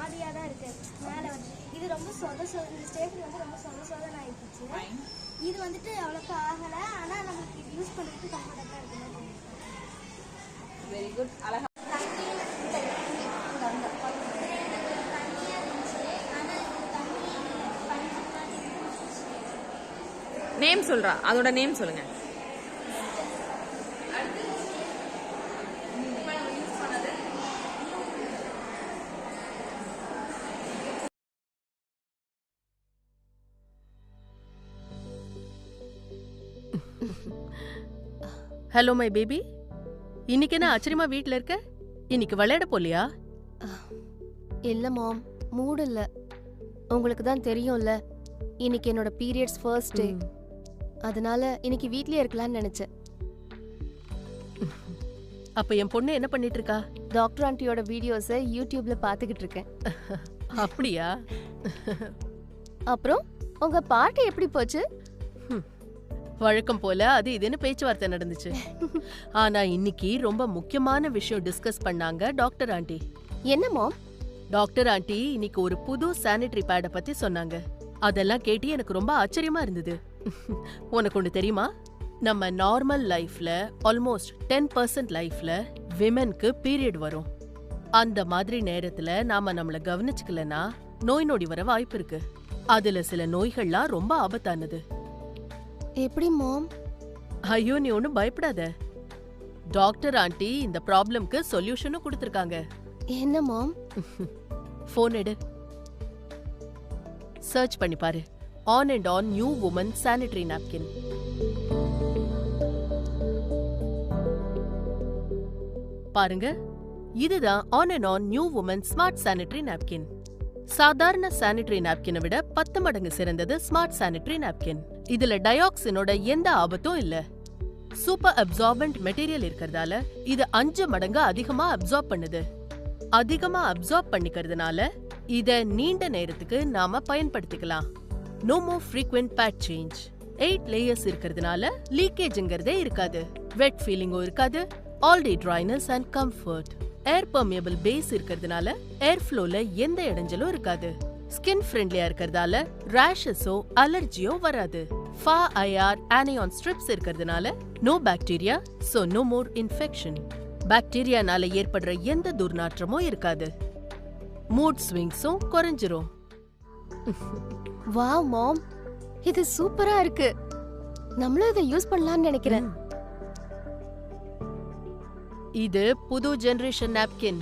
மாதிரியா தான் இருக்கு. மேல வந்து இது ரொம்ப இந்த ஸ்டேபிள் வந்து ரொம்ப சொதன்னு ஆயிடுச்சு. இது வந்துட்டு அவ்வளோக்கா ஆகல. ஆனா நமக்கு இது யூஸ் பண்றதுக்கு கம்ஃபர்டபுளா இருக்கு. Very good. அழகா நேம் சொல்றா, அதோட நேம் சொல்லுங்க. ஹலோ மை பேபி, இன்னைக்கு என்ன ஆச்சரியமா வீட்ல இருக்க? இன்னைக்கு விளையாட போலியா? இல்ல மாம், மூட் இல்ல. உங்களுக்கு தான் தெரியும்ல, இன்னைக்கு என்னோட பீரியட்ஸ் ஃபர்ஸ்ட் டே. அதனால இன்னைக்கு வீட்லயே இருக்கலாம்னு நினைச்சேன். அப்ப என் பொண்ணு என்ன பண்ணிட்டு இருக்கா? டாக்டர் ஆண்டியோட வீடியோஸை யூடியூப்ல பாத்துக்கிட்டு இருக்கேன். அப்படியா? அப்புறம் உங்க பார்ட்டி எப்படி போச்சு? வழக்கம் போல அது இதுன்னு பேச்சுவார்த்தை நடந்துச்சு. ஆனா இன்னைக்கு ரொம்ப முக்கியமான விஷயம் டிஸ்கஸ் பண்ணாங்க டாக்டர் ஆண்டி. என்ன மாம்? டாக்டர் ஆண்டி இன்னைக்கு ஒரு புது சானிட்டரி பேட பத்தி சொன்னாங்க. அதெல்லாம் கேட்டு எனக்கு ரொம்ப ஆச்சரியமா இருந்தது. உனக்கு ஒண்ணு தெரியுமா? நம்ம நார்மல் லைஃப்ல ஆல்மோஸ்ட் 10% லைஃப்ல விமென்க்கு பீரியட் வரும். அந்த மாதிரி நேரத்துல நாம நம்மள கவனிச்சுக்கலனா நோய் நொடி வர வாய்ப்பு இருக்கு. அதுல சில நோய்கள்லாம் ரொம்ப ஆபத்தானது. எப்படி மாம்? ஐயோ, நீ ஒன்னும் பயப்படாத. டாக்டர் ஆண்டி இந்த ப்ராப்ளம்க்கு சொல்யூஷனும் கொடுத்திருக்காங்க. என்ன மாம்? போன் எடு, சர்ச் பண்ணி பாரு. On and on new woman sanitary napkin. பாருங்க, இதுதான் on and on new woman smart sanitary napkin. சாதாரண சானிட்டரி நாப்கினை விட 10 மடங்கு சிறந்தது ஸ்மார்ட் சானிட்டரி நாப்கின். இதுல டயாக்சினோட எந்த ஆபத்தும் இல்ல. சூப்பர் அப்சார்பன்ட் மெட்டீரியல் இருக்கிறதால இது 5 மடங்கு அதிகமா அப்சார்ப் பண்ணுது. அதிகமா அப்சார்ப் பண்ணிக்கிறதுனால இத நீண்ட நேரத்துக்கு நாம பயன்படுத்திக்கலாம். No more frequent pad change. 8 layers இருக்கிறதுனால லீக்கேஜ்ங்கிறதே இருக்காது. வெட் ஃபீலிங்கும் இருக்காது. All day dryness and comfort. Air permeable base இருக்கிறதுனால ஏர் ஃப்ளோல எந்த இடைஞ்சலும் இருக்காது. ஸ்கின் ஃப்ரெண்ட்லியா இருக்கிறதால ரேஷஸோ அலர்ஜியோ வராது. ஃபா ஐஆர் ஆனியான் ஸ்ட்ரிப்ஸ் இருக்கிறதுனால no bacteria, so no more infection. பாக்டீரியானால ஏற்படுற எந்த துர்நாற்றமும் இருக்காது. மூட் ஸ்விங்ஸும் குறைஞ்சிரும். வாவ் மாம், இது சூப்பரா இருக்கு. நம்மளும் இதை யூஸ் பண்ணலாம்னு நினைக்கிறேன். இது புது ஜெனரேஷன் நாப்கின்.